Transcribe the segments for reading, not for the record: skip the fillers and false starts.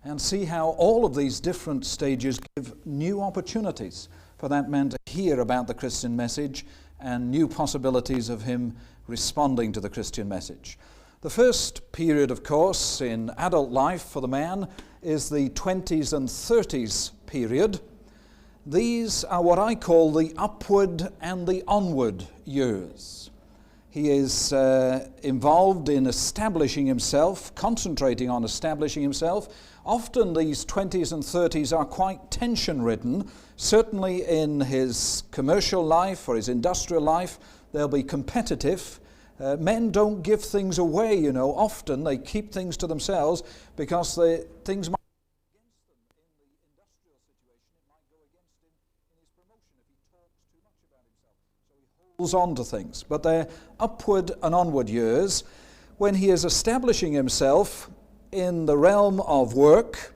And see how all of these different stages give new opportunities for that man to hear about the Christian message and new possibilities of him responding to the Christian message. The first period, of course, in adult life for the man is the 20s and 30s period. These are what I call the upward and the onward years. He is involved in establishing himself, concentrating on establishing himself. Often these 20s and 30s are quite tension-ridden. Certainly in his commercial life or his industrial life, they'll be competitive. Men don't give things away, you know. Often they keep things to themselves because things might go against them in the industrial situation. It might go against him in his promotion if he talks too much about himself. So he holds on to things. But they're upward and onward years when he is establishing himself in the realm of work,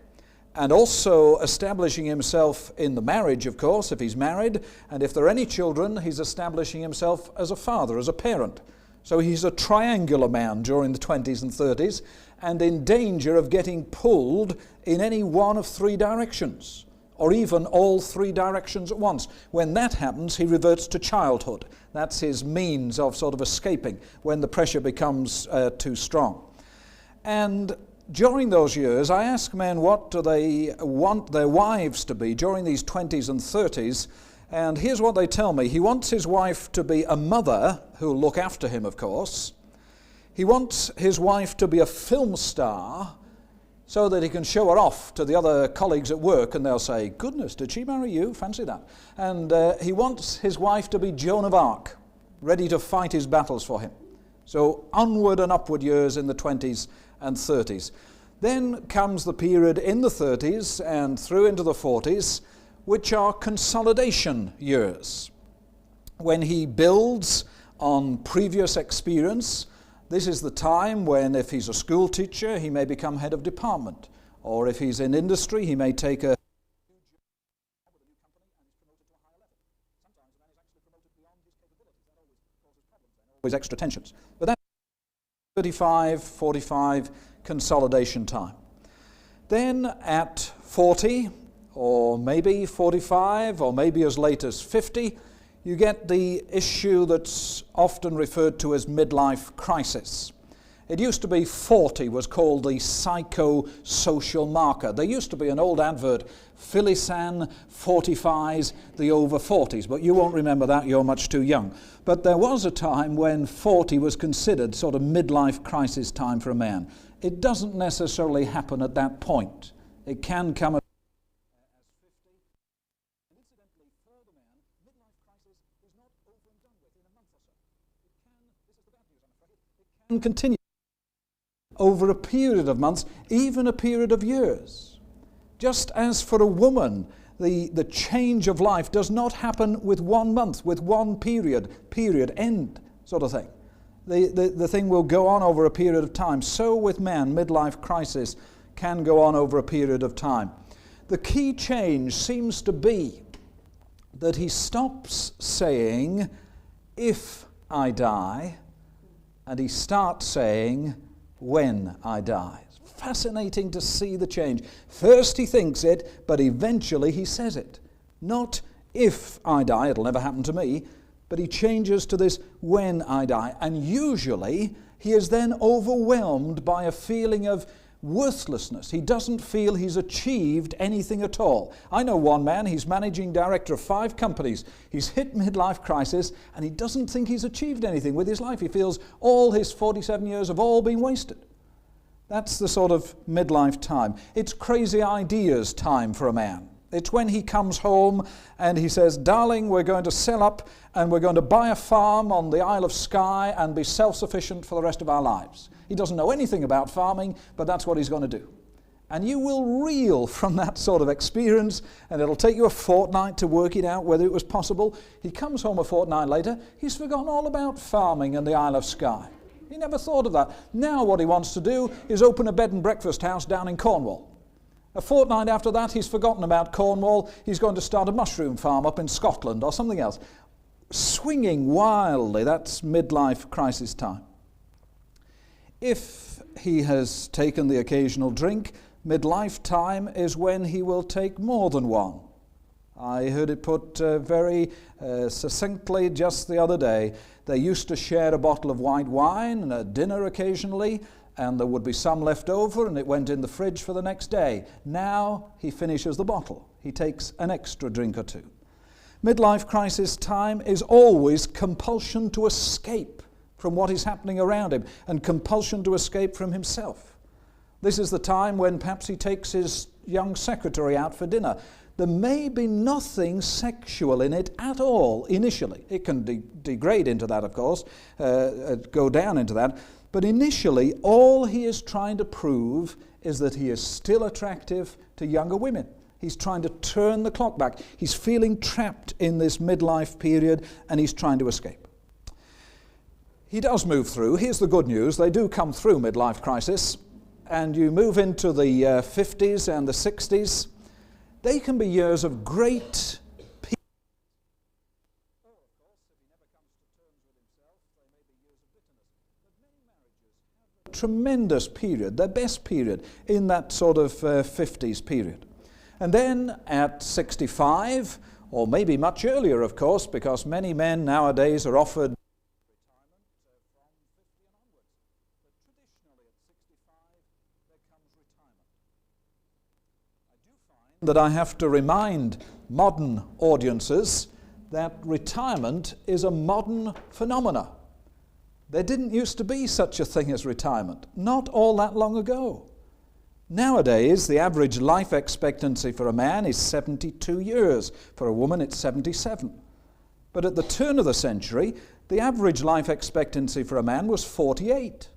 and also establishing himself in the marriage, of course, if he's married, and if there are any children, he's establishing himself as a father, as a parent. So he's a triangular man during the 20s and 30s, and in danger of getting pulled in any one of three directions, or even all three directions at once. When that happens, he reverts to childhood. That's his means of sort of escaping when the pressure becomes too strong. And during those years, I ask men what do they want their wives to be during these 20s and 30s, and here's what they tell me. He wants his wife to be a mother who'll look after him, of course. He wants his wife to be a film star so that he can show her off to the other colleagues at work, and they'll say, "Goodness, did she marry you? Fancy that." And he wants his wife to be Joan of Arc, ready to fight his battles for him. So onward and upward years in the 20s and 30s. Then comes the period in the 30s and through into the 40s, which are consolidation years. When he builds on previous experience, this is the time when, if he's a school teacher, he may become head of department. Or if he's in industry, he may take a always extra tensions. But that's 35, 45 consolidation time. Then at 40, or maybe 45, or maybe as late as 50, you get the issue that's often referred to as midlife crisis. It used to be 40 was called the psychosocial marker. There used to be an old advert, Philisan 45s, the over 40s, but you won't remember that, you're much too young. But there was a time when 40 was considered sort of midlife crisis time for a man. It doesn't necessarily happen at that point. It can come as 50. And incidentally, for the man, midlife crisis is not over and done with in a month or so. It can, this is the bad news, I'm afraid, it can continue over a period of months, even a period of years. Just as for a woman, the change of life does not happen with 1 month, with one period, end sort of thing. The thing will go on over a period of time. So with man, midlife crisis can go on over a period of time. The key change seems to be that he stops saying, "if I die," and he starts saying, "when I die." It's fascinating to see the change. First he thinks it, but eventually he says it. Not "if I die," it'll never happen to me, but he changes to this "when I die." And usually he is then overwhelmed by a feeling of worthlessness. He doesn't feel he's achieved anything at all. I know one man, he's managing director of 5 companies. He's hit midlife crisis and he doesn't think he's achieved anything with his life. He feels all his 47 years have all been wasted. That's the sort of midlife time. It's crazy ideas time for a man. It's when he comes home and he says, "Darling, we're going to sell up and we're going to buy a farm on the Isle of Skye and be self-sufficient for the rest of our lives." He doesn't know anything about farming, but that's what he's going to do. And you will reel from that sort of experience, and it'll take you a fortnight to work it out whether it was possible. He comes home a fortnight later, he's forgotten all about farming and the Isle of Skye. He never thought of that. Now what he wants to do is open a bed and breakfast house down in Cornwall. A fortnight after that, he's forgotten about Cornwall. He's going to start a mushroom farm up in Scotland or something else. Swinging wildly, that's midlife crisis time. If he has taken the occasional drink, midlife time is when he will take more than one. I heard it put very succinctly just the other day. They used to share a bottle of white wine and a dinner occasionally, and there would be some left over, and it went in the fridge for the next day. Now he finishes the bottle. He takes an extra drink or two. Midlife crisis time is always compulsion to escape from what is happening around him and compulsion to escape from himself. This is the time when perhaps he takes his young secretary out for dinner. There may be nothing sexual in it at all initially. It can degrade into that, of course, go down into that. But initially, all he is trying to prove is that he is still attractive to younger women. He's trying to turn the clock back. He's feeling trapped in this midlife period, and he's trying to escape. He does move through. Here's the good news. They do come through midlife crisis, and you move into the 50s and the 60s. They can be years of great peace. Or, of course, if he never comes to terms with himself, they may be years of bitterness. But many marriages have a tremendous period, their best period, in that sort of 50s period. And then at 65, or maybe much earlier, of course, because many men nowadays are offered retirement from 50 and onwards. But traditionally at 65, there comes retirement. I do find that I have to remind modern audiences that retirement is a modern phenomena. There didn't used to be such a thing as retirement, not all that long ago. Nowadays, the average life expectancy for a man is 72 years. For a woman, it's 77. But at the turn of the century, the average life expectancy for a man was 48.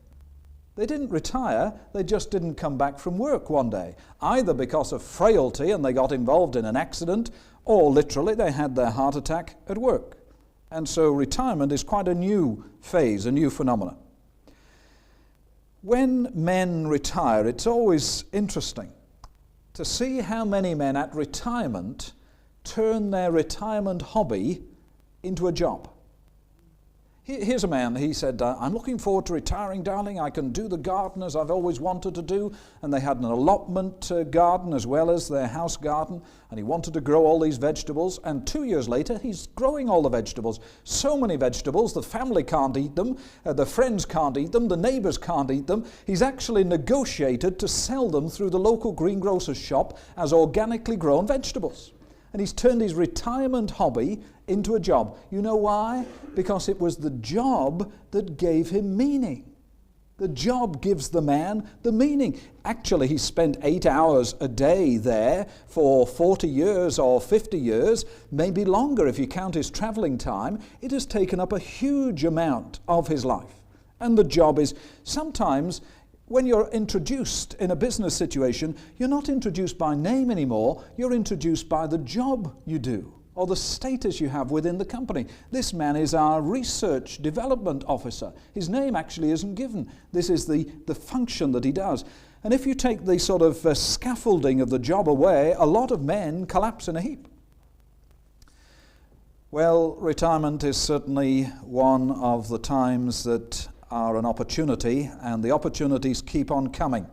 They didn't retire, they just didn't come back from work one day, either because of frailty and they got involved in an accident, or literally they had their heart attack at work. And so retirement is quite a new phase, a new phenomenon. When men retire, it's always interesting to see how many men at retirement turn their retirement hobby into a job. Here's a man, he said, I'm looking forward to retiring, darling. I can do the garden as I've always wanted to do. And they had an allotment garden as well as their house garden. And he wanted to grow all these vegetables. And 2 years later, he's growing all the vegetables. So many vegetables, the family can't eat them. The friends can't eat them. The neighbors can't eat them. He's actually negotiated to sell them through the local greengrocer's shop as organically grown vegetables. And he's turned his retirement hobby into a job. You know why? Because it was the job that gave him meaning. The job gives the man the meaning. Actually, he spent 8 hours a day there for 40 years or 50 years, maybe longer if you count his traveling time. It has taken up a huge amount of his life. And the job is sometimes, when you're introduced in a business situation, you're not introduced by name anymore, you're introduced by the job you do or the status you have within the company. This man is our research development officer. His name actually isn't given. This is the function that he does. And if you take the sort of scaffolding of the job away, a lot of men collapse in a heap. Well, retirement is certainly one of the times that are an opportunity, and the opportunities keep on coming.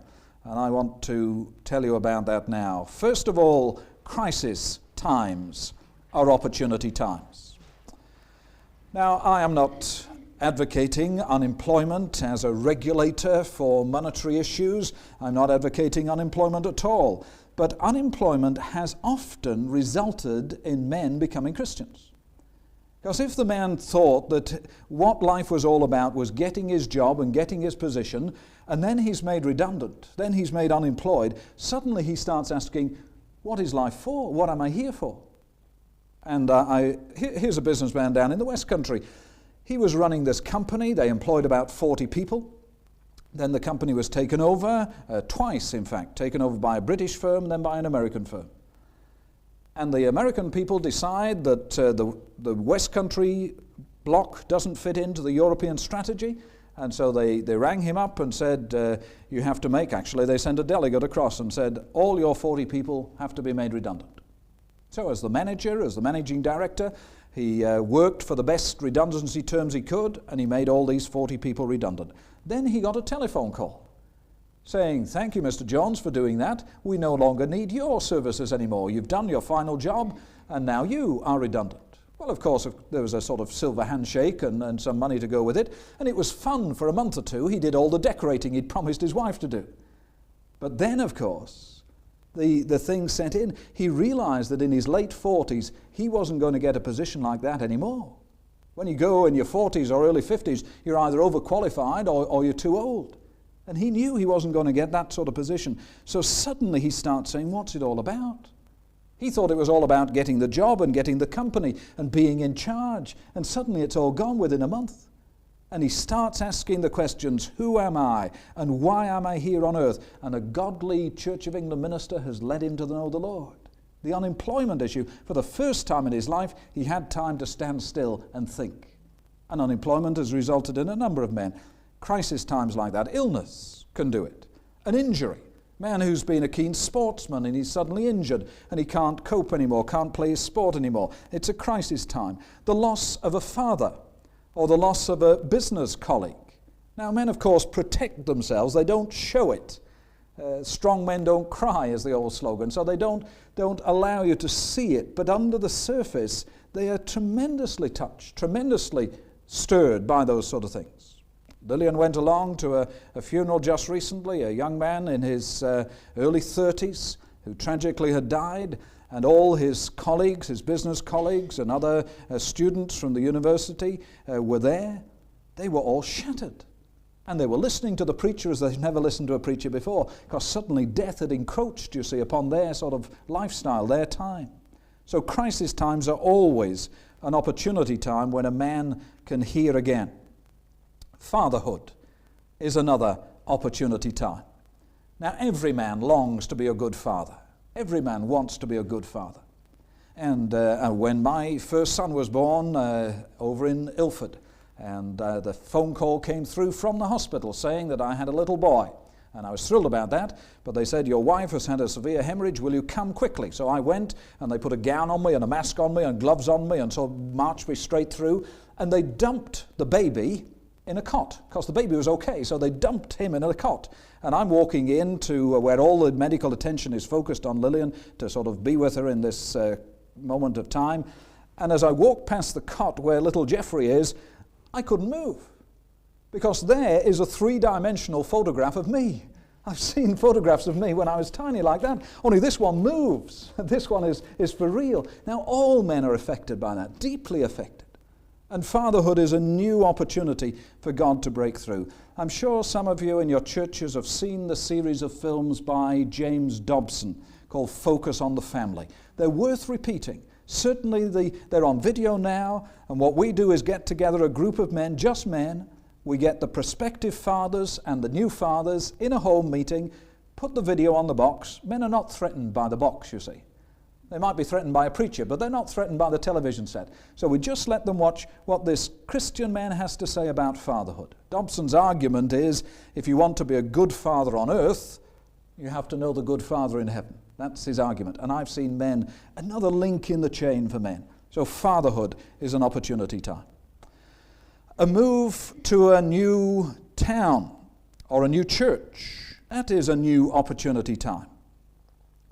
And I want to tell you about that now. First of all, crisis times are opportunity times. Now, I am not advocating unemployment as a regulator for monetary issues. I'm not advocating unemployment at all. But unemployment has often resulted in men becoming Christians. Because if the man thought that what life was all about was getting his job and getting his position, and then he's made redundant, then he's made unemployed, suddenly he starts asking, what is life for? What am I here for? And here's a businessman down in the West Country. He was running this company. They employed about 40 people. Then the company was taken over, twice in fact, taken over by a British firm, then by an American firm. And the American people decide that the West Country block doesn't fit into the European strategy, and so they rang him up and said, you have to make, actually they sent a delegate across and said, all your 40 people have to be made redundant. So as the manager, as the managing director, he worked for the best redundancy terms he could, and he made all these 40 people redundant. Then he got a telephone call saying, thank you, Mr. Jones, for doing that. We no longer need your services anymore. You've done your final job, and now you are redundant. Well, of course, there was a sort of silver handshake and some money to go with it, and it was fun for a month or two. He did all the decorating he'd promised his wife to do. But then, of course, the thing set in. He realized that in his late 40s, he wasn't going to get a position like that anymore. When you go in your 40s or early 50s, you're either overqualified or you're too old. And he knew he wasn't going to get that sort of position. So suddenly he starts saying, what's it all about? He thought it was all about getting the job and getting the company and being in charge. And suddenly it's all gone within a month. And he starts asking the questions, who am I and why am I here on earth? And a godly Church of England minister has led him to know the Lord. The unemployment issue, for the first time in his life, he had time to stand still and think. And unemployment has resulted in a number of men. Crisis times like that, illness can do it. An injury, man who's been a keen sportsman and he's suddenly injured and he can't cope anymore, can't play his sport anymore. It's a crisis time. The loss of a father or the loss of a business colleague. Now, men, of course, protect themselves. They don't show it. Strong men don't cry, is the old slogan. So they don't allow you to see it. But under the surface, they are tremendously touched, tremendously stirred by those sort of things. Lillian went along to a funeral just recently, a young man in his early 30s who tragically had died, and all his colleagues, his business colleagues and other students from the university were there. They were all shattered. And they were listening to the preacher as they'd never listened to a preacher before, because suddenly death had encroached, you see, upon their sort of lifestyle, their time. So crisis times are always an opportunity time when a man can hear again. Fatherhood is another opportunity time. Now, every man longs to be a good father. Every man wants to be a good father. And when my first son was born over in Ilford, and the phone call came through from the hospital saying that I had a little boy. And I was thrilled about that, but they said, your wife has had a severe hemorrhage, will you come quickly? So I went, and they put a gown on me and a mask on me and gloves on me, and so marched me straight through. And they dumped the baby in a cot, because the baby was okay, so they dumped him in a cot. And I'm walking into where all the medical attention is focused on Lillian to sort of be with her in this moment of time. And as I walk past the cot where little Jeffrey is, I couldn't move, because there is a three-dimensional photograph of me. I've seen photographs of me when I was tiny like that, only this one moves. This one is for real. Now, all men are affected by that, deeply affected. And fatherhood is a new opportunity for God to break through. I'm sure some of you in your churches have seen the series of films by James Dobson called Focus on the Family. They're worth repeating. Certainly they're on video now, and what we do is get together a group of men, just men. We get the prospective fathers and the new fathers in a home meeting, put the video on the box. Men are not threatened by the box, you see. They might be threatened by a preacher, but they're not threatened by the television set. So we just let them watch what this Christian man has to say about fatherhood. Dobson's argument is, if you want to be a good father on earth, you have to know the good father in heaven. That's his argument. And I've seen men, another link in the chain for men. So fatherhood is an opportunity time. A move to a new town or a new church, that is a new opportunity time.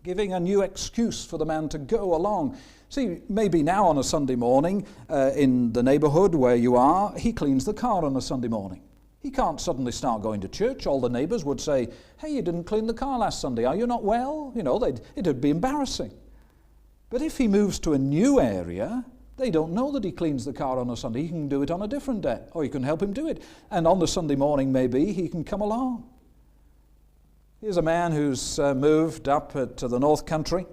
Giving a new excuse for the man to go along. See, maybe now on a Sunday morning in the neighborhood where you are, he cleans the car on a Sunday morning. He can't suddenly start going to church. All the neighbors would say, hey, you didn't clean the car last Sunday. Are you not well? You know, it'd be embarrassing. But if he moves to a new area, they don't know that he cleans the car on a Sunday. He can do it on a different day, or you can help him do it. And on the Sunday morning, maybe, he can come along. Here's a man who's moved up to the North Country.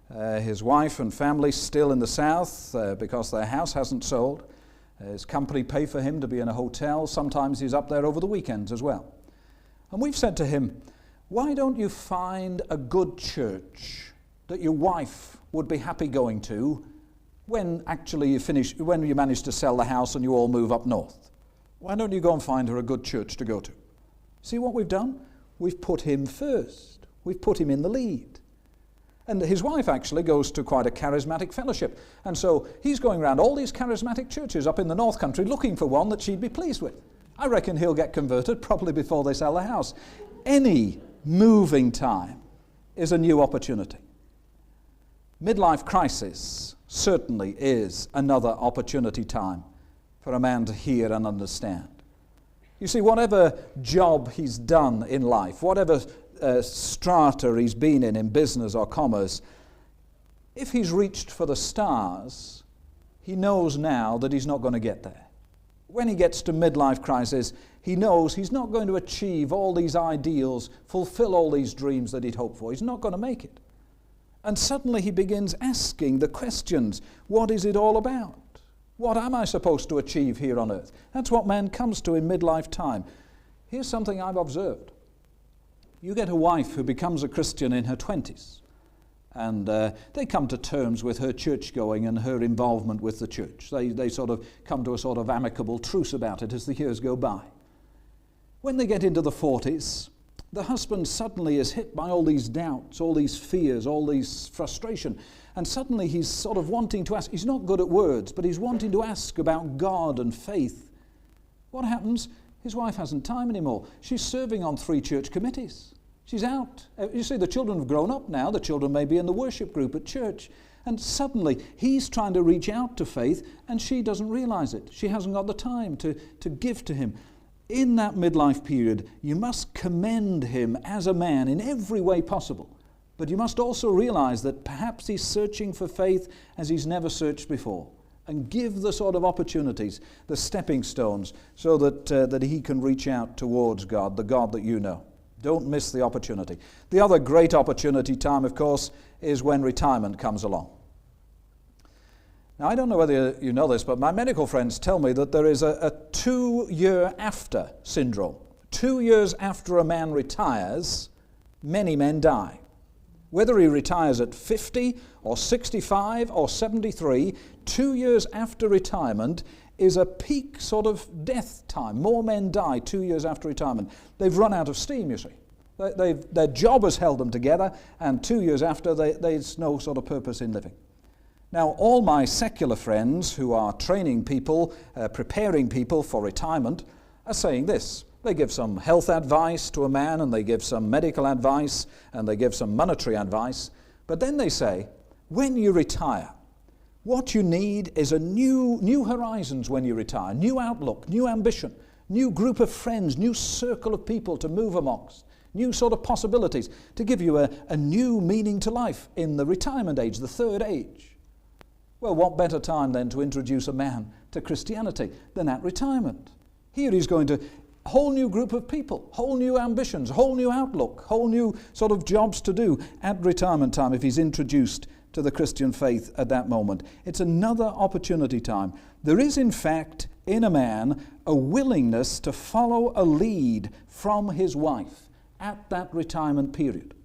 His wife and family still in the South because their house hasn't sold. His company pay for him to be in a hotel. Sometimes he's up there over the weekends as well. And we've said to him, why don't you find a good church that your wife would be happy going to when actually when you manage to sell the house and you all move up north? Why don't you go and find her a good church to go to? See what we've done? We've put him first. We've put him in the lead. And his wife actually goes to quite a charismatic fellowship. And so he's going around all these charismatic churches up in the North Country looking for one that she'd be pleased with. I reckon he'll get converted probably before they sell the house. Any moving time is a new opportunity. Midlife crisis certainly is another opportunity time for a man to hear and understand. You see, whatever job he's done in life, whatever strata he's been in business or commerce, if he's reached for the stars, he knows now that he's not going to get there. When he gets to midlife crisis, he knows he's not going to achieve all these ideals, fulfill all these dreams that he'd hoped for. He's not going to make it. And suddenly he begins asking the questions, what is it all about? What am I supposed to achieve here on earth? That's what man comes to in midlife time. Here's something I've observed. You get a wife who becomes a Christian in her 20s, and they come to terms with her church going and her involvement with the church. They sort of come to a sort of amicable truce about it as the years go by. When they get into the 40s, the husband suddenly is hit by all these doubts, all these fears, all these frustration, and suddenly he's sort of wanting to ask. He's not good at words, but he's wanting to ask about God and faith. What happens? His wife hasn't time anymore. She's serving on 3 church committees. She's out. You see, the children have grown up now. The children may be in the worship group at church. And suddenly, he's trying to reach out to faith, and she doesn't realize it. She hasn't got the time to give to him. In that midlife period, you must commend him as a man in every way possible. But you must also realize that perhaps he's searching for faith as he's never searched before. And give the sort of opportunities, the stepping stones, so that he can reach out towards God, the God that you know. Don't miss the opportunity. The other great opportunity time, of course, is when retirement comes along. Now, I don't know whether you know this, but my medical friends tell me that there is a 2-year after syndrome. 2 years after a man retires, many men die. Whether he retires at 50 or 65 or 73, 2 years after retirement is a peak sort of death time. More men die 2 years after retirement. They've run out of steam, you see. Their job has held them together, and 2 years after, there's no sort of purpose in living. Now, all my secular friends who are training people, preparing people for retirement, are saying this. They give some health advice to a man, and they give some medical advice, and they give some monetary advice. But then they say, when you retire, what you need is a new horizons when you retire, new outlook, new ambition, new group of friends, new circle of people to move amongst, new sort of possibilities to give you a new meaning to life in the retirement age, the third age. Well, what better time then to introduce a man to Christianity than at retirement? Here he's going to whole new group of people, whole new ambitions, whole new outlook, whole new sort of jobs to do at retirement time if he's introduced to the Christian faith at that moment. It's another opportunity time. There is, in fact, in a man, a willingness to follow a lead from his wife at that retirement period.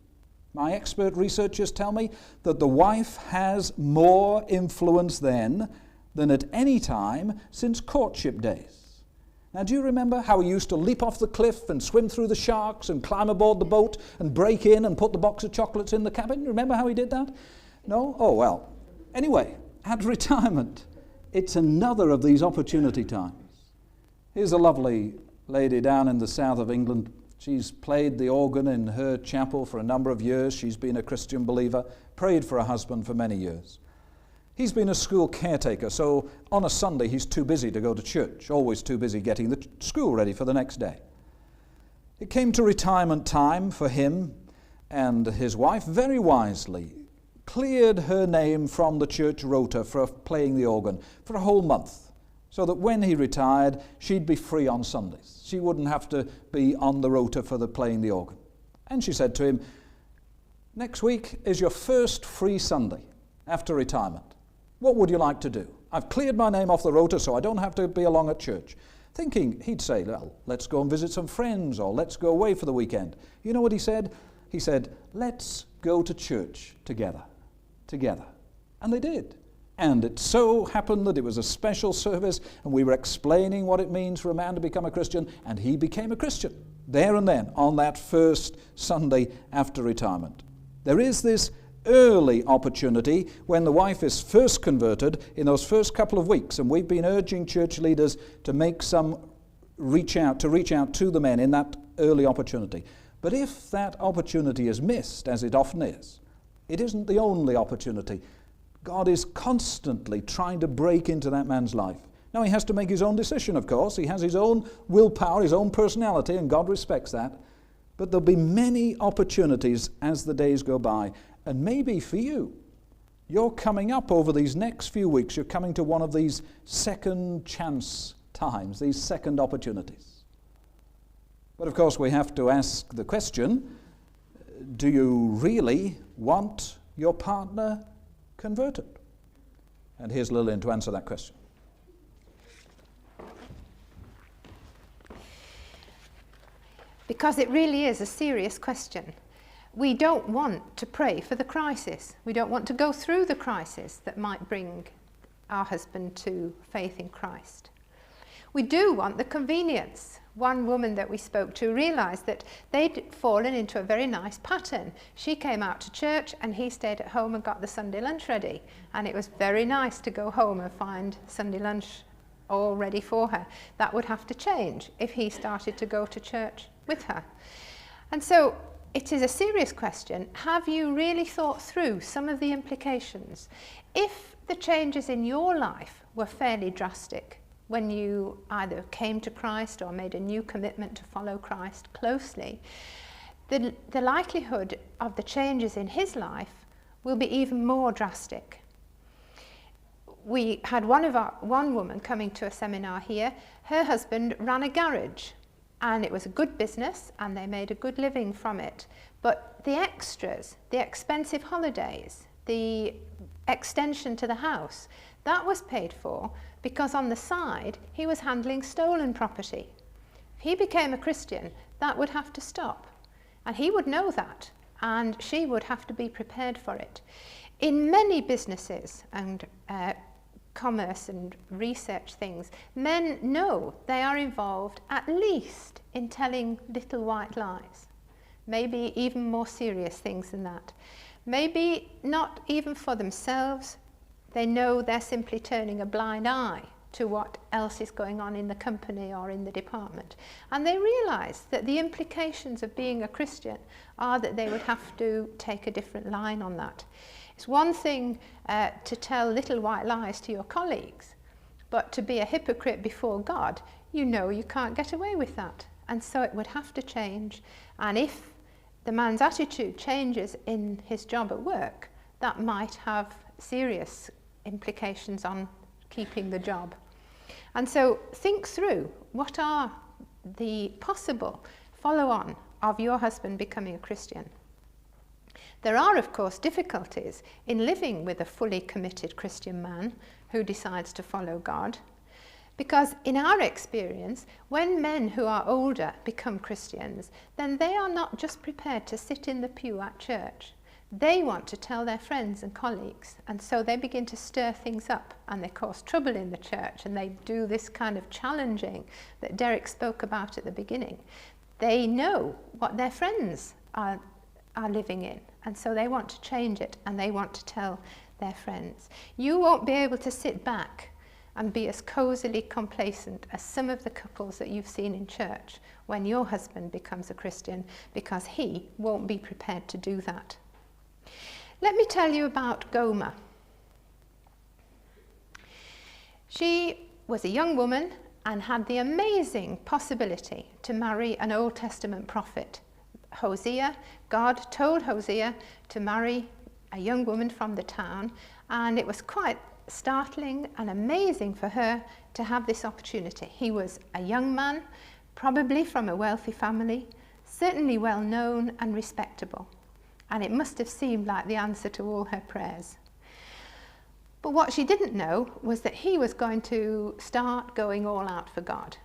My expert researchers tell me that the wife has more influence then than at any time since courtship days. Now, do you remember how he used to leap off the cliff and swim through the sharks and climb aboard the boat and break in and put the box of chocolates in the cabin? Remember how he did that? No? Oh, well. Anyway, at retirement, it's another of these opportunity times. Here's a lovely lady down in the south of England. She's played the organ in her chapel for a number of years. She's been a Christian believer, prayed for a husband for many years. He's been a school caretaker, so on a Sunday he's too busy to go to church, always too busy getting the school ready for the next day. It came to retirement time for him, and his wife very wisely cleared her name from the church rota for playing the organ for a whole month, so that when he retired, she'd be free on Sundays. She wouldn't have to be on the rota for the playing the organ. And she said to him, next week is your first free Sunday after retirement. What would you like to do? I've cleared my name off the rota so I don't have to be along at church. thinking he'd say, well, let's go and visit some friends, or let's go away for the weekend. You know what he said? He said, let's go to church together. And they did. And it so happened that it was a special service, and we were explaining what it means for a man to become a Christian, and he became a Christian there and then on that first Sunday after retirement. There is this early opportunity when the wife is first converted in those first couple of weeks, and we've been urging church leaders to make some reach out to the men in that early opportunity. But if that opportunity is missed, as it often is, it isn't the only opportunity. God is constantly trying to break into that man's life. Now, he has to make his own decision, of course. He has his own willpower, his own personality, and God respects that. But there'll be many opportunities as the days go by. And maybe for you, you're coming up over these next few weeks, you're coming to one of these second chance times, these second opportunities. But of course, we have to ask the question, do you really want your partner converted? And here's Lillian to answer that question. Because it really is a serious question. We don't want to pray for the crisis. We don't want to go through the crisis that might bring our husband to faith in Christ. We do want the convenience. One woman that we spoke to realised that they'd fallen into a very nice pattern. She came out to church and he stayed at home and got the Sunday lunch ready. And it was very nice to go home and find Sunday lunch all ready for her. That would have to change if he started to go to church with her. And so it is a serious question. Have you really thought through some of the implications? If the changes in your life were fairly drastic, when you either came to Christ or made a new commitment to follow Christ closely, the likelihood of the changes in his life will be even more drastic. We had one woman coming to a seminar here. Her husband ran a garage, and it was a good business, and they made a good living from it. But the extras, the expensive holidays, the extension to the house, that was paid for because on the side he was handling stolen property. If he became a Christian, that would have to stop. And he would know that, and she would have to be prepared for it. In many businesses and commerce and research things, men know they are involved at least in telling little white lies. Maybe even more serious things than that. Maybe not even for themselves. They know they're simply turning a blind eye to what else is going on in the company or in the department. And they realise that the implications of being a Christian are that they would have to take a different line on that. It's one thing to tell little white lies to your colleagues, but to be a hypocrite before God, you know you can't get away with that. And so it would have to change. And if the man's attitude changes in his job at work, that might have serious implications on keeping the job. And so think through, what are the possible follow-on of your husband becoming a Christian? There are, of course, difficulties in living with a fully committed Christian man who decides to follow God. Because in our experience, when men who are older become Christians, then they are not just prepared to sit in the pew at church. They want to tell their friends and colleagues, and so they begin to stir things up, and they cause trouble in the church, and they do this kind of challenging that Derek spoke about at the beginning. They know what their friends are living in, and so they want to change it, and they want to tell their friends. You won't be able to sit back and be as cosily complacent as some of the couples that you've seen in church when your husband becomes a Christian, because he won't be prepared to do that. Let me tell you about Gomer. She was a young woman and had the amazing possibility to marry an Old Testament prophet. Hosea, God told Hosea to marry a young woman from the town, and it was quite startling and amazing for her to have this opportunity. He was a young man, probably from a wealthy family, certainly well known and respectable, and it must have seemed like the answer to all her prayers. But what she didn't know was that he was going to start going all out for God.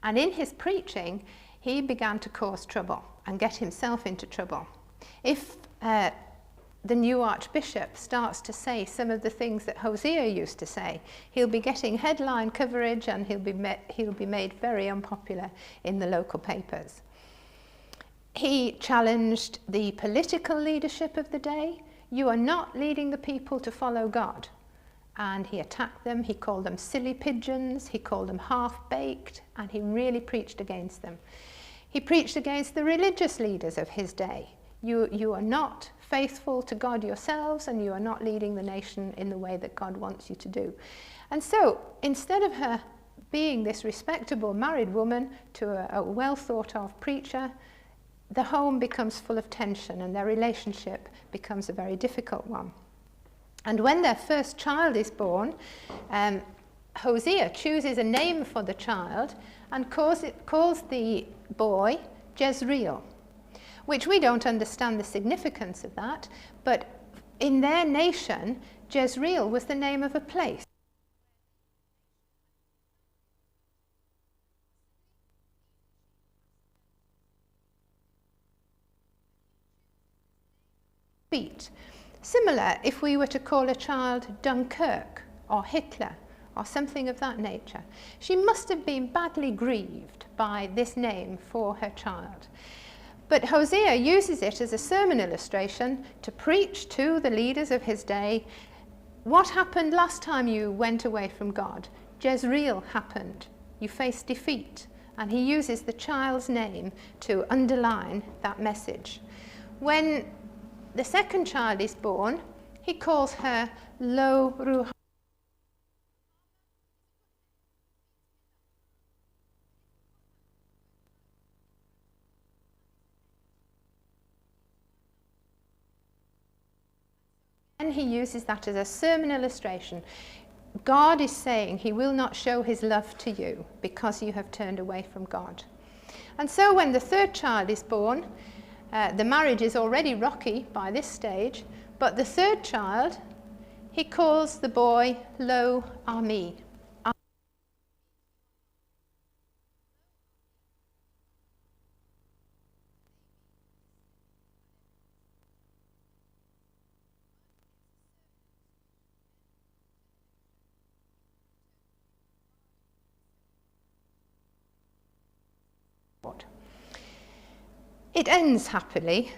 And in his preaching, he began to cause trouble and get himself into trouble. If the new archbishop starts to say some of the things that Hosea used to say, he'll be getting headline coverage and he'll be made very unpopular in the local papers. He challenged the political leadership of the day. You are not leading the people to follow God. And he attacked them, he called them silly pigeons, he called them half-baked, and he really preached against them. He preached against the religious leaders of his day. You are not faithful to God yourselves, and you are not leading the nation in the way that God wants you to do. And so, instead of her being this respectable married woman to a well-thought-of preacher, the home becomes full of tension, and their relationship becomes a very difficult one. And when their first child is born, Hosea chooses a name for the child and calls the boy Jezreel, which we don't understand the significance of that, but in their nation, Jezreel was the name of a place. Similar if we were to call a child Dunkirk or Hitler or something of that nature. She must have been badly grieved by this name for her child. But Hosea uses it as a sermon illustration to preach to the leaders of his day. What happened last time you went away from God? Jezreel happened. You faced defeat. And he uses the child's name to underline that message. When the second child is born, he calls her Lo Ruha. And he uses that as a sermon illustration. God is saying he will not show his love to you because you have turned away from God. And so when the third child is born, the marriage is already rocky by this stage, but the third child, he calls the boy Lo Ami. It ends happily.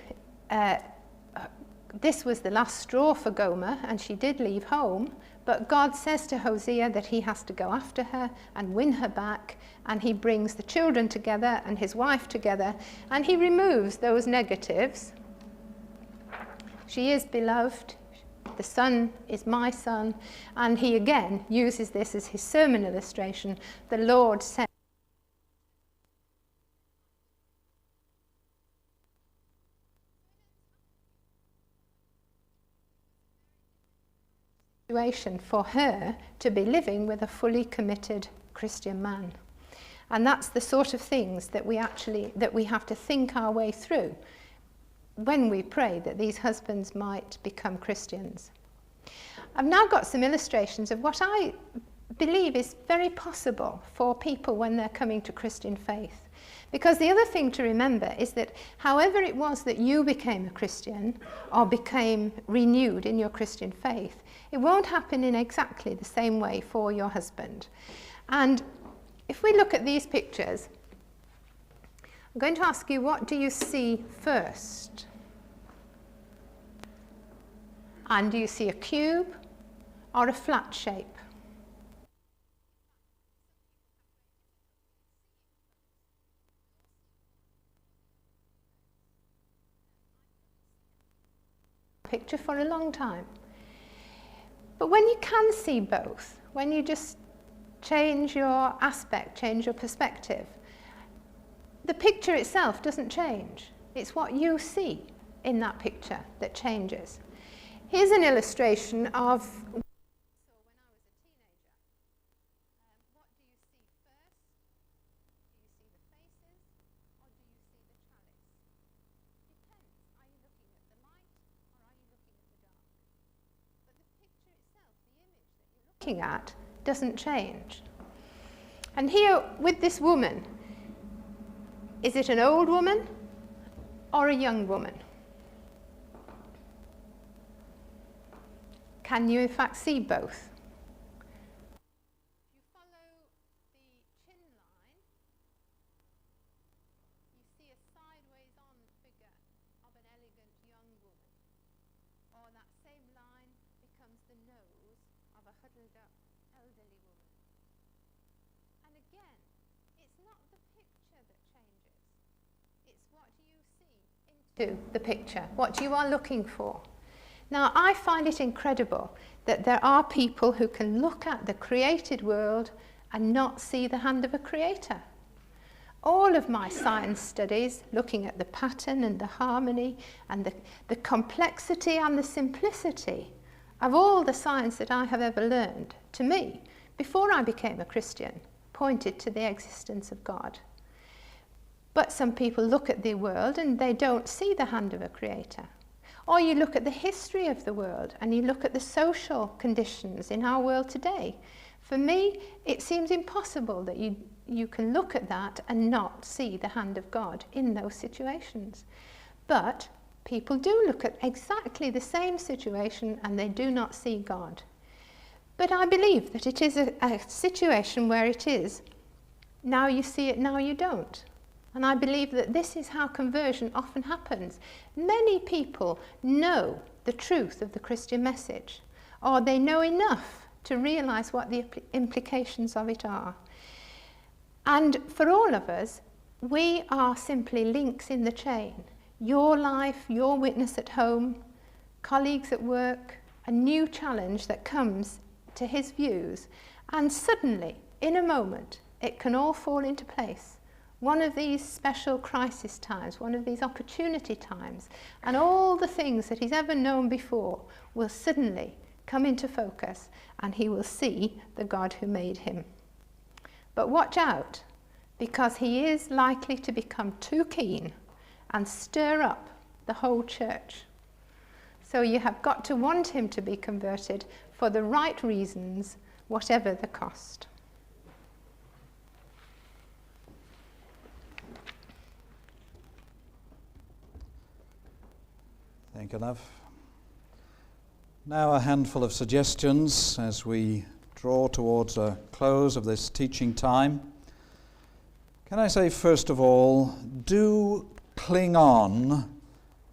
This was the last straw for Gomer, and she did leave home, but God says to Hosea that he has to go after her and win her back, and he brings the children together and his wife together, and he removes those negatives. She is beloved, the son is my son, and he again uses this as his sermon illustration. The Lord said, for her to be living with a fully committed Christian man. And that's the sort of things that we have to think our way through when we pray that these husbands might become Christians. I've now got some illustrations of what I believe is very possible for people when they're coming to Christian faith. Because the other thing to remember is that however it was that you became a Christian or became renewed in your Christian faith, it won't happen in exactly the same way for your husband. And if we look at these pictures, I'm going to ask you, what do you see first? And do you see a cube or a flat shape? Picture for a long time. But when you can see both, when you just change your aspect, change your perspective, the picture itself doesn't change. It's what you see in that picture that changes. Here's an illustration of when I was a teenager. What do you see first? Do you see the faces or do you see the chalice? Depends. Are you looking at the light or are you looking at the dark? But the picture itself, the image that you're looking at, doesn't change. And here with this woman, Is it an old woman or a young woman? Can you in fact see both? If you follow the chin line, you see a sideways on figure of an elegant young woman. Or that same line becomes the nose of a huddled up elderly woman. And again, it's not the picture that changes. It's what you see into the picture, what you are looking for. Now, I find it incredible that there are people who can look at the created world and not see the hand of a creator. All of my science studies, looking at the pattern and the harmony and the complexity and the simplicity of all the science that I have ever learned, to me, before I became a Christian, pointed to the existence of God. But some people look at the world and they don't see the hand of a creator. Or you look at the history of the world and you look at the social conditions in our world today. For me, it seems impossible that you can look at that and not see the hand of God in those situations. But people do look at exactly the same situation and they do not see God. But I believe that it is a situation where it is, now you see it, now you don't. And I believe that this is how conversion often happens. Many people know the truth of the Christian message, or they know enough to realize what the implications of it are. And for all of us, we are simply links in the chain. Your life, your witness at home, colleagues at work, a new challenge that comes to his views, and suddenly, in a moment, it can all fall into place. One of these special crisis times, one of these opportunity times, and all the things that he's ever known before will suddenly come into focus, and he will see the God who made him. But watch out, because he is likely to become too keen and stir up the whole church. So you have got to want him to be converted for the right reasons, whatever the cost. Thank you, love. Now a handful of suggestions as we draw towards a close of this teaching time. Can I say, first of all, do cling on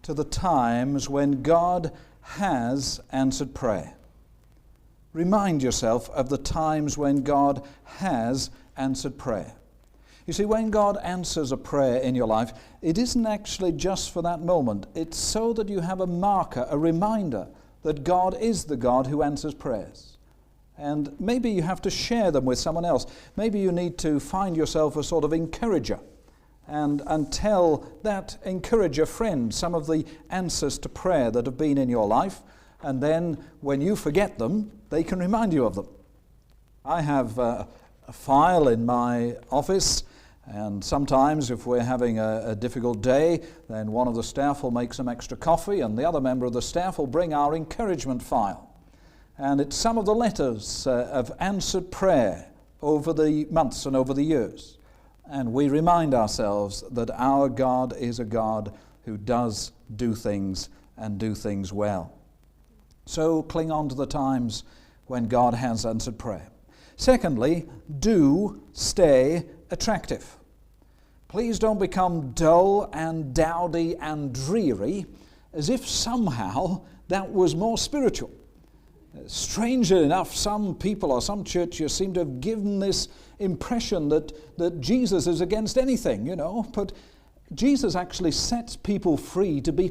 to the times when God has answered prayer. Remind yourself of the times when God has answered prayer. You see, when God answers a prayer in your life, it isn't actually just for that moment. It's so that you have a marker, a reminder that God is the God who answers prayers. And maybe you have to share them with someone else. Maybe you need to find yourself a sort of encourager and tell that encourager friend some of the answers to prayer that have been in your life. And then when you forget them, they can remind you of them. I have a file in my office, and sometimes if we're having a difficult day, then one of the staff will make some extra coffee and the other member of the staff will bring our encouragement file. And it's some of the letters of answered prayer over the months and over the years. And we remind ourselves that our God is a God who does do things and do things well. So cling on to the times when God has answered prayer. Secondly, do stay attractive. Please don't become dull and dowdy and dreary as if somehow that was more spiritual. Strangely enough, some people or some churches seem to have given this impression that Jesus is against anything, but Jesus actually sets people free to be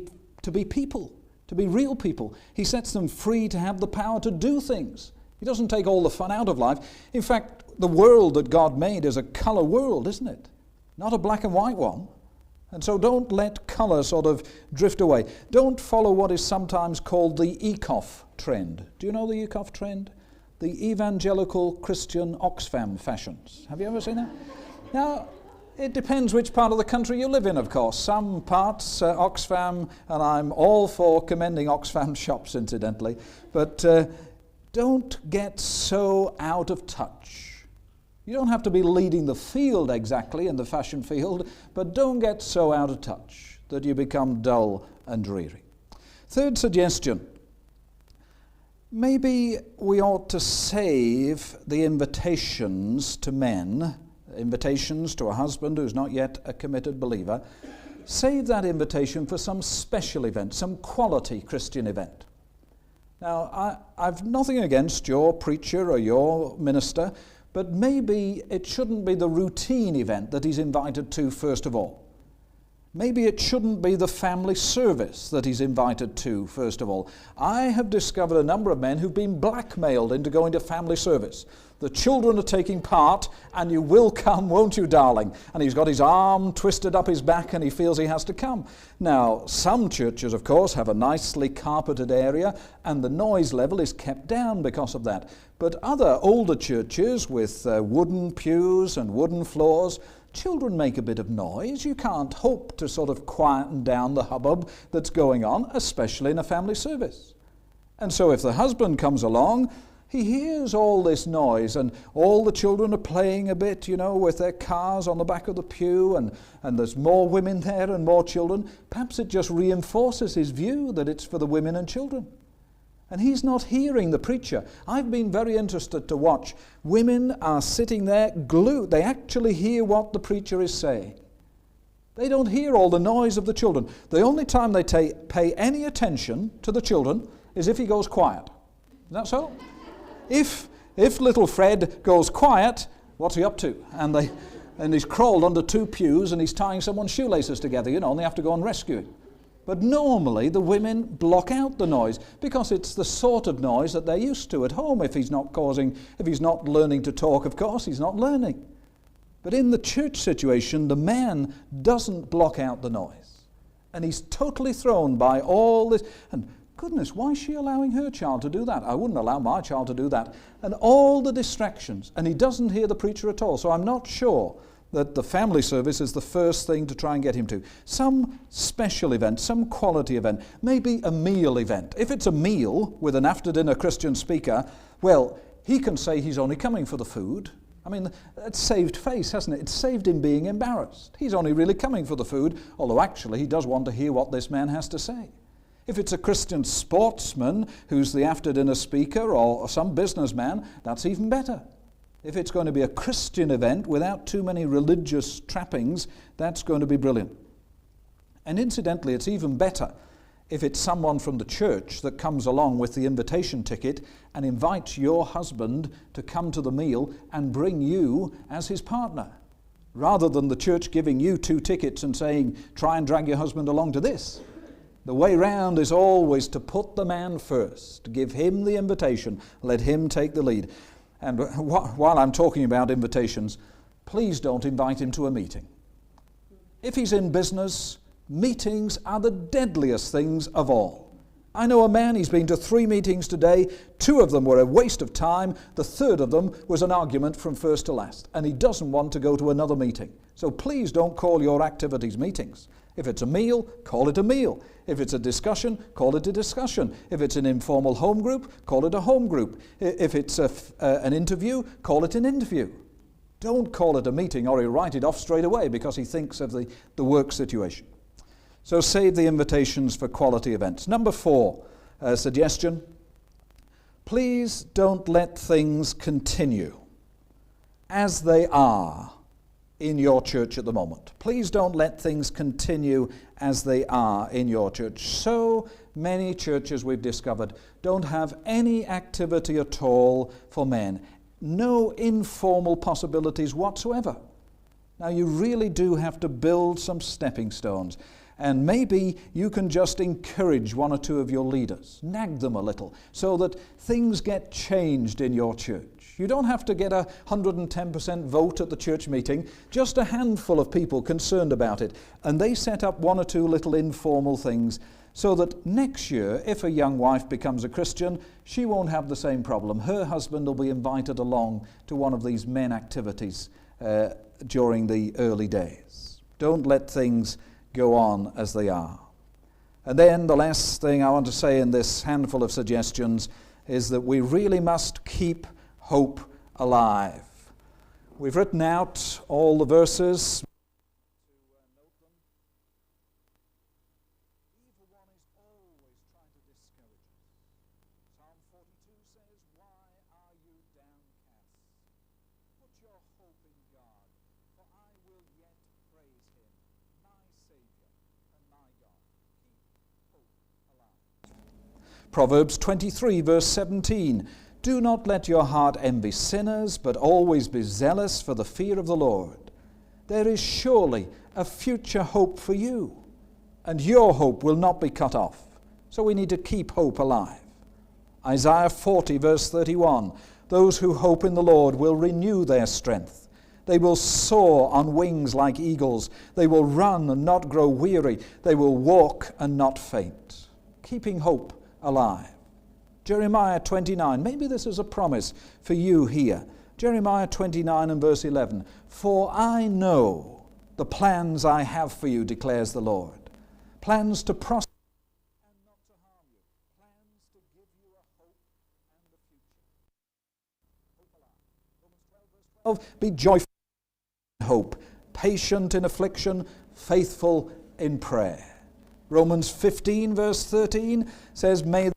people, to be real people. He sets them free to have the power to do things. He doesn't take all the fun out of life. In fact, the world that God made is a color world, isn't it? Not a black and white one. And so don't let color sort of drift away. Don't follow what is sometimes called the ECOF trend. Do you know the ECOF trend? The Evangelical Christian Oxfam fashions. Have you ever seen that? Now, it depends which part of the country you live in, of course. Some parts, Oxfam, and I'm all for commending Oxfam shops, incidentally, but don't get so out of touch You don't have to be leading the field exactly in the fashion field, but don't get so out of touch that you become dull and dreary. Third suggestion, maybe we ought to save the invitations to men, invitations to a husband who's not yet a committed believer, save that invitation for some special event, some quality Christian event. Now, I've nothing against your preacher or your minister, but maybe it shouldn't be the routine event that he's invited to first of all. Maybe it shouldn't be the family service that he's invited to first of all. I have discovered a number of men who've been blackmailed into going to family service. The children are taking part, and you will come, won't you, darling? And he's got his arm twisted up his back and he feels he has to come. Now, some churches, of course, have a nicely carpeted area and the noise level is kept down because of that. But other older churches with wooden pews and wooden floors, children make a bit of noise. You can't hope to sort of quieten down the hubbub that's going on, especially in a family service. And so if the husband comes along, he hears all this noise and all the children are playing a bit, with their cars on the back of the pew, and there's more women there and more children. Perhaps it just reinforces his view that it's for the women and children. And he's not hearing the preacher. I've been very interested to watch. Women are sitting there glued. They actually hear what the preacher is saying. They don't hear all the noise of the children. The only time they pay any attention to the children is if he goes quiet. Is that so? If little Fred goes quiet, what's he up to? And he's crawled under two pews and he's tying someone's shoelaces together, and they have to go and rescue him. But normally the women block out the noise because it's the sort of noise that they're used to at home. If he's not learning to talk, of course, he's not learning. But in the church situation, the man doesn't block out the noise. And he's totally thrown by all this. And goodness, why is she allowing her child to do that? I wouldn't allow my child to do that. And all the distractions. And he doesn't hear the preacher at all. So I'm not sure that the family service is the first thing to try and get him to. Some special event, some quality event, maybe a meal event. If it's a meal with an after-dinner Christian speaker, well, he can say he's only coming for the food. I mean, it's saved face, hasn't it? It's saved him being embarrassed. He's only really coming for the food, although actually he does want to hear what this man has to say. If it's a Christian sportsman who's the after-dinner speaker or some businessman, that's even better. If it's going to be a Christian event without too many religious trappings, that's going to be brilliant. And incidentally, it's even better if it's someone from the church that comes along with the invitation ticket and invites your husband to come to the meal and bring you as his partner, rather than the church giving you 2 tickets and saying, try and drag your husband along to this. The way round is always to put the man first, give him the invitation, let him take the lead. And while I'm talking about invitations, please don't invite him to a meeting. If he's in business, meetings are the deadliest things of all. I know a man, he's been to 3 meetings today. 2 of them were a waste of time. The 3rd of them was an argument from first to last. And he doesn't want to go to another meeting. So please don't call your activities meetings. If it's a meal, call it a meal. If it's a discussion, call it a discussion. If it's an informal home group, call it a home group. If it's an interview, call it an interview. Don't call it a meeting or he'll write it off straight away because he thinks of the work situation. So save the invitations for quality events. Number 4, suggestion. Please don't let things continue as they are in your church at the moment. Please don't let things continue as they are in your church. So many churches, we've discovered, don't have any activity at all for men. No informal possibilities whatsoever. Now you really do have to build some stepping stones. And maybe you can just encourage 1 or 2 of your leaders, nag them a little, so that things get changed in your church. You don't have to get 110% vote at the church meeting, just a handful of people concerned about it. And they set up 1 or 2 little informal things so that next year, if a young wife becomes a Christian, she won't have the same problem. Her husband will be invited along to one of these men activities during the early days. Don't let things go on as they are. And then the last thing I want to say in this handful of suggestions is that we really must keep hope alive. We've written out all the verses. Evil one is always trying to discourage us. Psalm 42 says, "Why are you downcast? Put your hope in God, for I will yet praise him, my Savior and my God." Keep hope alive. Proverbs 23, verse 17. "Do not let your heart envy sinners, but always be zealous for the fear of the Lord. There is surely a future hope for you, and your hope will not be cut off." So we need to keep hope alive. Isaiah 40, verse 31. "Those who hope in the Lord will renew their strength. They will soar on wings like eagles. They will run and not grow weary. They will walk and not faint." Keeping hope alive. Jeremiah 29, maybe this is a promise for you here. Jeremiah 29 and verse 11. "For I know the plans I have for you, declares the Lord. Plans to prosper and not to harm you. Plans to give you a hope and a future." Hope alive. Romans 12, verse 12. "Be joyful in hope, patient in affliction, faithful in prayer." Romans 15, verse 13 says, "May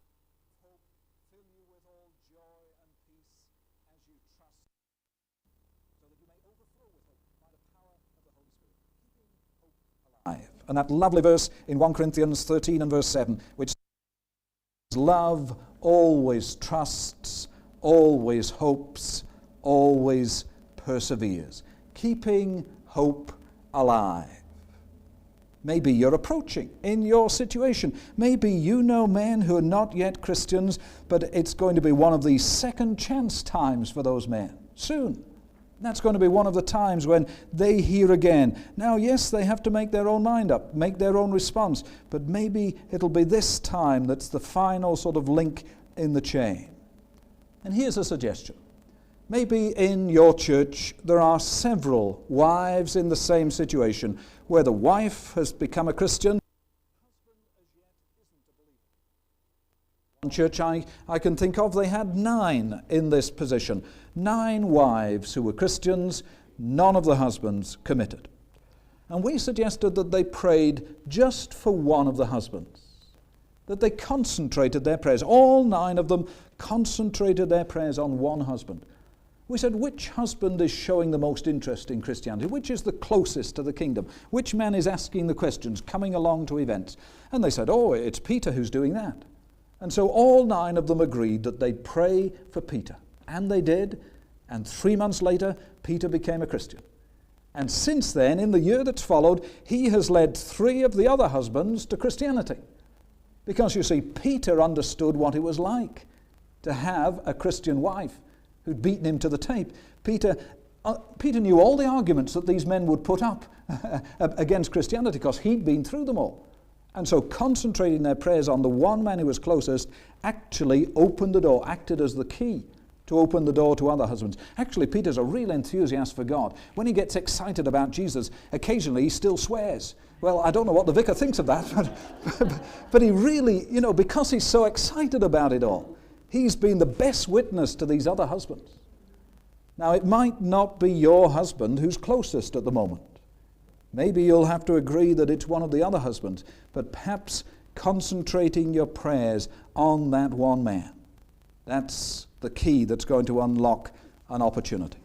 and that lovely verse in 1 Corinthians 13 and verse 7, which says, "Love always trusts, always hopes, always perseveres." Keeping hope alive. Maybe you're approaching in your situation. Maybe you know men who are not yet Christians, but it's going to be one of these second chance times for those men soon. That's going to be one of the times when they hear again. Now, yes, they have to make their own mind up, make their own response, but maybe it'll be this time that's the final sort of link in the chain. And here's a suggestion. Maybe in your church there are several wives in the same situation, where the wife has become a Christian, one church I can think of, they had 9 in this position. 9 wives who were Christians, none of the husbands committed. And we suggested that they prayed just for one of the husbands, that they concentrated their prayers. All 9 of them concentrated their prayers on one husband. We said, which husband is showing the most interest in Christianity? Which is the closest to the kingdom? Which man is asking the questions, coming along to events? And they said, oh, it's Peter who's doing that. And so all 9 of them agreed that they'd pray for Peter. And they did. And 3 months later, Peter became a Christian. And since then, in the year that's followed, he has led 3 of the other husbands to Christianity. Because you see, Peter understood what it was like to have a Christian wife who'd beaten him to the tape. Peter knew all the arguments that these men would put up against Christianity because he'd been through them all. And so concentrating their prayers on the one man who was closest actually opened the door, acted as the key to open the door to other husbands. Actually, Peter's a real enthusiast for God. When he gets excited about Jesus, occasionally he still swears. Well, I don't know what the vicar thinks of that, but he really, because he's so excited about it all, he's been the best witness to these other husbands. Now, it might not be your husband who's closest at the moment. Maybe you'll have to agree that it's one of the other husbands, but perhaps concentrating your prayers on that one man. That's the key that's going to unlock an opportunity.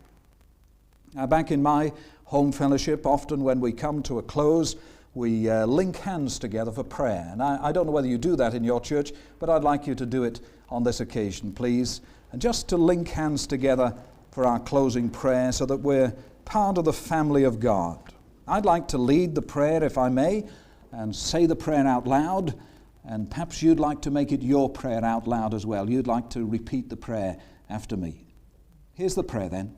Now, back in my home fellowship, often when we come to a close, we link hands together for prayer. And I don't know whether you do that in your church, but I'd like you to do it on this occasion, please. And just to link hands together for our closing prayer so that we're part of the family of God. I'd like to lead the prayer, if I may, and say the prayer out loud. And perhaps you'd like to make it your prayer out loud as well. You'd like to repeat the prayer after me. Here's the prayer then.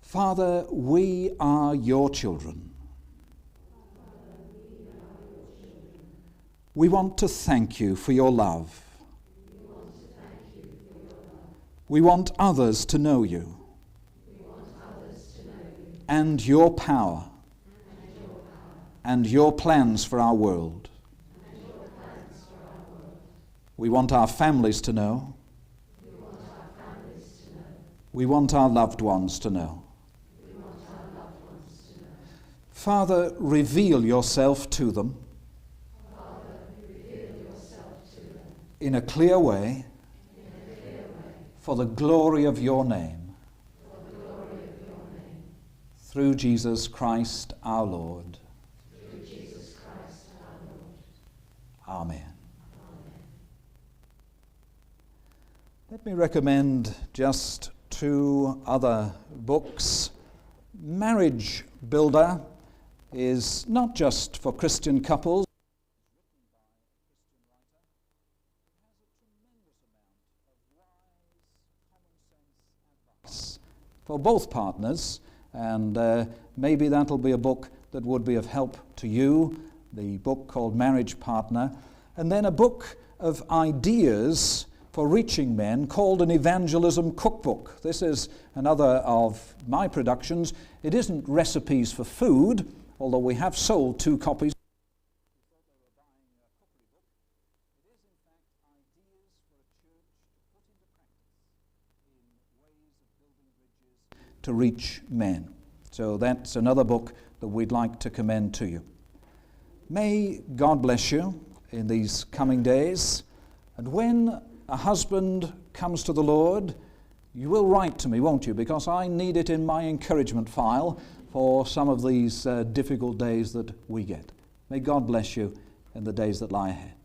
Father, we are your children. We want to thank you for your love. We want others to know you. And your power. And your plans for our world. We want our families to know. we want our loved ones to know. Father, reveal yourself to them in a clear way for the glory of your name. Through Jesus Christ our Lord. Amen. Let me recommend just 2 other books. Marriage Builder is not just for Christian couples. For both partners, and maybe that'll be a book that would be of help to you, the book called Marriage Partner, and then a book of ideas for reaching men called an evangelism cookbook. This is another of my productions. It isn't recipes for food, although we have sold 2 copies. To reach men. So that's another book that we'd like to commend to you. May God bless you in these coming days. And when a husband comes to the Lord, you will write to me, won't you? Because I need it in my encouragement file for some of these difficult days that we get. May God bless you in the days that lie ahead.